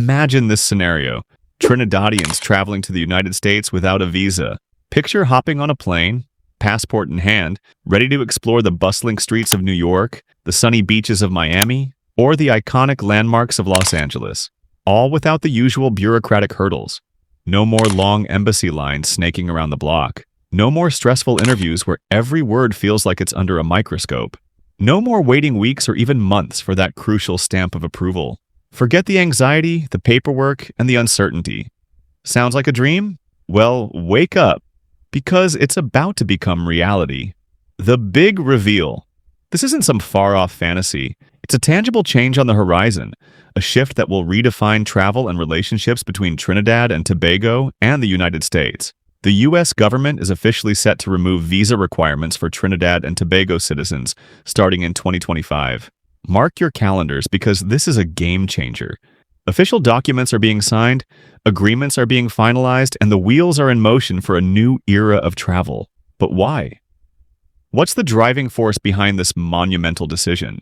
Imagine this scenario. Trinidadians traveling to the United States without a visa. Picture hopping on a plane, passport in hand, ready to explore the bustling streets of New York, the sunny beaches of Miami, or the iconic landmarks of Los Angeles, all without the usual bureaucratic hurdles. No more long embassy lines snaking around the block. No more stressful interviews where every word feels like it's under a microscope. No more waiting weeks or even months for that crucial stamp of approval. Forget the anxiety, the paperwork, and the uncertainty. Sounds like a dream? Well, wake up, because it's about to become reality. The big reveal. This isn't some far-off fantasy. It's a tangible change on the horizon, a shift that will redefine travel and relationships between Trinidad and Tobago and the United States. The U.S. government is officially set to remove visa requirements for Trinidad and Tobago citizens starting in 2025. Mark your calendars because this is a game changer. Official documents are being signed, agreements are being finalized, and the wheels are in motion for a new era of travel. But why? What's the driving force behind this monumental decision?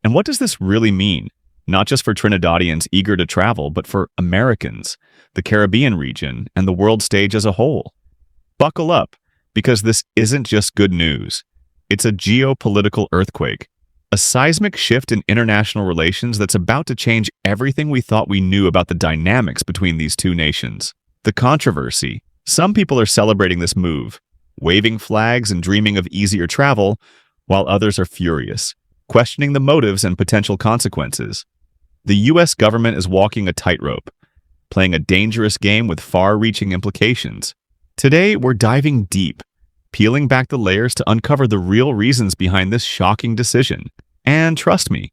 And what does this really mean? Not just for Trinidadians eager to travel, but for Americans, the Caribbean region, and the world stage as a whole. Buckle up, because this isn't just good news. It's a geopolitical earthquake, a seismic shift in international relations that's about to change everything we thought we knew about the dynamics between these two nations. The controversy. Some people are celebrating this move, waving flags and dreaming of easier travel, while others are furious, questioning the motives and potential consequences. The U.S. government is walking a tightrope, playing a dangerous game with far-reaching implications. Today, we're diving deep, peeling back the layers to uncover the real reasons behind this shocking decision. And trust me,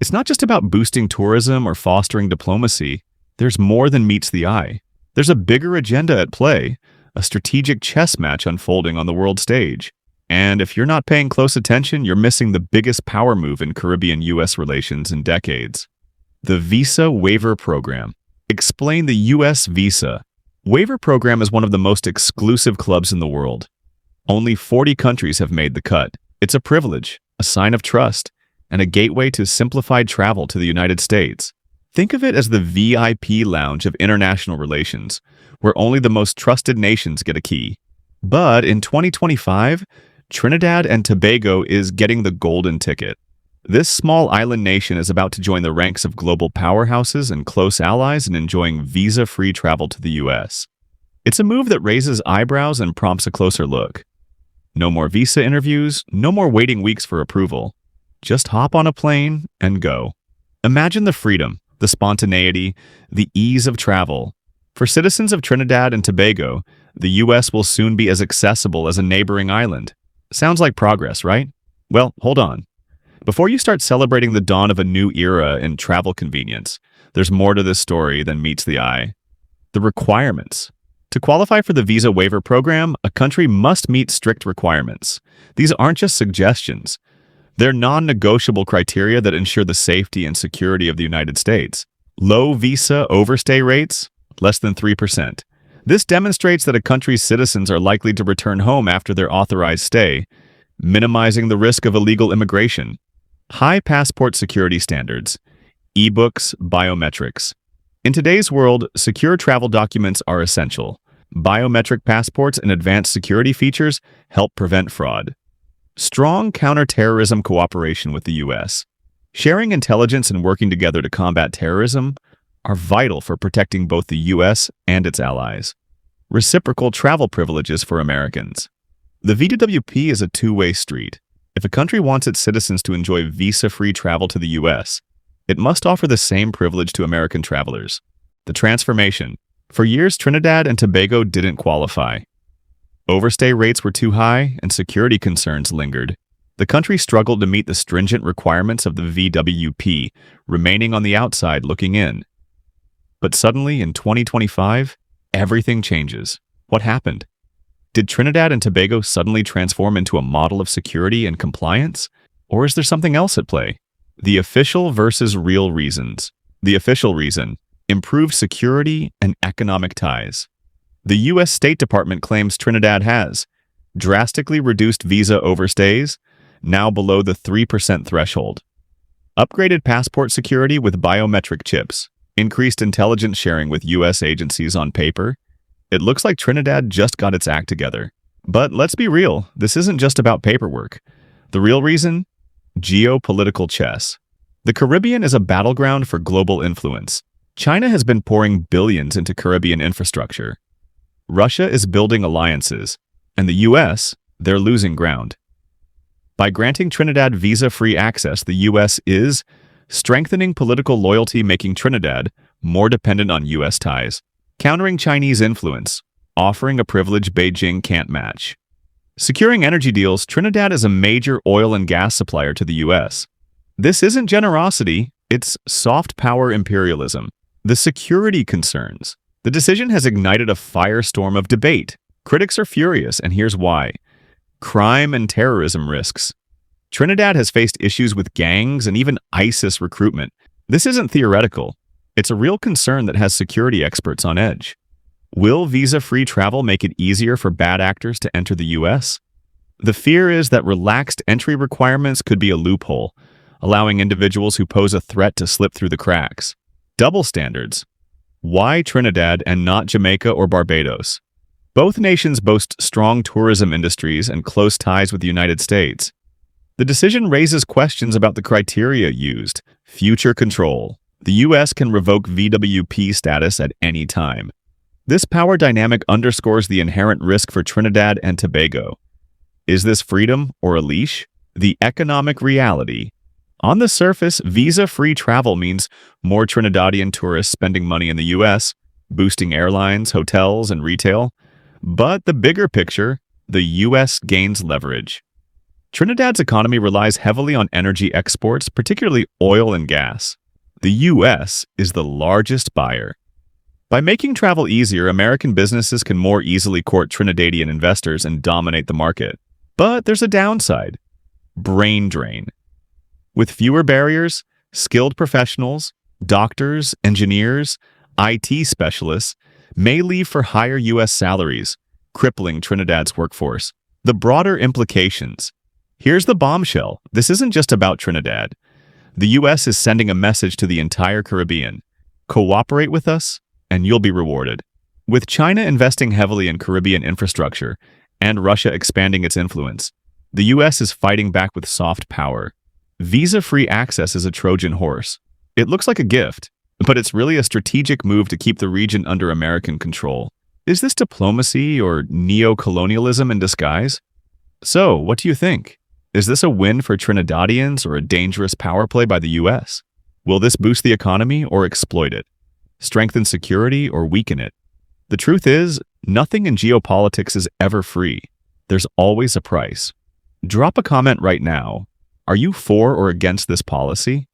it's not just about boosting tourism or fostering diplomacy. There's more than meets the eye. There's a bigger agenda at play, a strategic chess match unfolding on the world stage. And if you're not paying close attention, you're missing the biggest power move in Caribbean-U.S. relations in decades. The Visa Waiver Program. Explain the U.S. Visa. Waiver Program is one of the most exclusive clubs in the world. Only 40 countries have made the cut. It's a privilege, a sign of trust, and a gateway to simplified travel to the United States. Think of it as the VIP lounge of international relations, where only the most trusted nations get a key. But in 2025, Trinidad and Tobago is getting the golden ticket. This small island nation is about to join the ranks of global powerhouses and close allies in enjoying visa-free travel to the U.S. It's a move that raises eyebrows and prompts a closer look. No more visa interviews, no more waiting weeks for approval. Just hop on a plane and go. Imagine the freedom, the spontaneity, the ease of travel. For citizens of Trinidad and Tobago, the U.S. will soon be as accessible as a neighboring island. Sounds like progress, right? Well, hold on. Before you start celebrating the dawn of a new era in travel convenience, there's more to this story than meets the eye. The requirements. To qualify for the Visa Waiver Program, a country must meet strict requirements. These aren't just suggestions. They're non-negotiable criteria that ensure the safety and security of the United States. Low visa overstay rates, less than 3%. This demonstrates that a country's citizens are likely to return home after their authorized stay, minimizing the risk of illegal immigration. High passport security standards, e-books, biometrics. In today's world, secure travel documents are essential. Biometric passports and advanced security features help prevent fraud. Strong counterterrorism cooperation with the U.S. Sharing intelligence and working together to combat terrorism are vital for protecting both the U.S. and its allies. Reciprocal travel privileges for Americans. The VWP is a two-way street. If a country wants its citizens to enjoy visa-free travel to the U.S., it must offer the same privilege to American travelers. The transformation. For years, Trinidad and Tobago didn't qualify. Overstay rates were too high, and security concerns lingered. The country struggled to meet the stringent requirements of the VWP, remaining on the outside looking in. But suddenly, in 2025, everything changes. What happened? Did Trinidad and Tobago suddenly transform into a model of security and compliance? Or is there something else at play? The official versus real reasons. The official reason: improved security and economic ties. The U.S. State Department claims Trinidad has drastically reduced visa overstays, now below the 3% threshold. Upgraded passport security with biometric chips. increased intelligence sharing with U.S. agencies on paper. It looks like Trinidad just got its act together. But let's be real, this isn't just about paperwork. The real reason? Geopolitical chess. The Caribbean is a battleground for global influence. China has been pouring billions into Caribbean infrastructure. Russia is building alliances, and the U.S., they're losing ground. By granting Trinidad visa-free access, the U.S. is strengthening political loyalty, making Trinidad more dependent on U.S. ties, countering Chinese influence, offering a privilege Beijing can't match. Securing energy deals, Trinidad is a major oil and gas supplier to the U.S. This isn't generosity, it's soft power imperialism. The security concerns. The decision has ignited a firestorm of debate. Critics are furious, and here's why. Crime and terrorism risks. Trinidad has faced issues with gangs and even ISIS recruitment. This isn't theoretical. It's a real concern that has security experts on edge. Will visa-free travel make it easier for bad actors to enter the U.S.? The fear is that relaxed entry requirements could be a loophole, allowing individuals who pose a threat to slip through the cracks. Double standards. Why Trinidad and not Jamaica or Barbados? Both nations boast strong tourism industries and close ties with the United States. The decision raises questions about the criteria used. Future control. The U.S. can revoke VWP status at any time. This power dynamic underscores the inherent risk for Trinidad and Tobago. Is this freedom or a leash? The economic reality. On the surface, visa-free travel means more Trinidadian tourists spending money in the U.S., boosting airlines, hotels, and retail. But the bigger picture, the U.S. gains leverage. Trinidad's economy relies heavily on energy exports, particularly oil and gas. The U.S. is the largest buyer. By making travel easier, American businesses can more easily court Trinidadian investors and dominate the market. But there's a downside. Brain drain. With fewer barriers, skilled professionals, doctors, engineers, IT specialists may leave for higher U.S. salaries, crippling Trinidad's workforce. The broader implications. Here's the bombshell. This isn't just about Trinidad. The U.S. is sending a message to the entire Caribbean. Cooperate with us, and you'll be rewarded. With China investing heavily in Caribbean infrastructure and Russia expanding its influence, the U.S. is fighting back with soft power. Visa-free access is a Trojan horse. It looks like a gift, but it's really a strategic move to keep the region under American control. Is this diplomacy or neo-colonialism in disguise? So, what do you think? Is this a win for Trinidadians or a dangerous power play by the U.S.? Will this boost the economy or exploit it? Strengthen security or weaken it? The truth is, nothing in geopolitics is ever free. There's always a price. Drop a comment right now. Are you for or against this policy?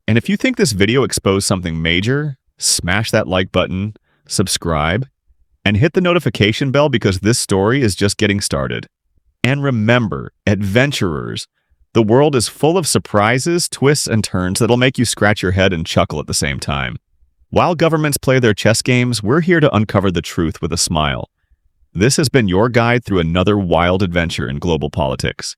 And if you think this video exposed something major, smash that like button, subscribe, and hit the notification bell because this story is just getting started. And remember, adventurers, the world is full of surprises, twists, and turns that'll make you scratch your head and chuckle at the same time. While governments play their chess games, we're here to uncover the truth with a smile. This has been your guide through another wild adventure in global politics.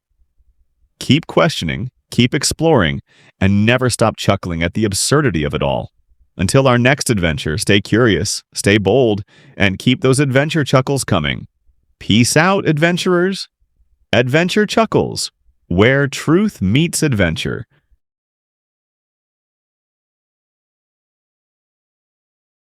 Keep questioning, keep exploring, and never stop chuckling at the absurdity of it all. Until our next adventure, stay curious, stay bold, and keep those adventure chuckles coming. Peace out, adventurers. Adventure Chuckles, where truth meets adventure.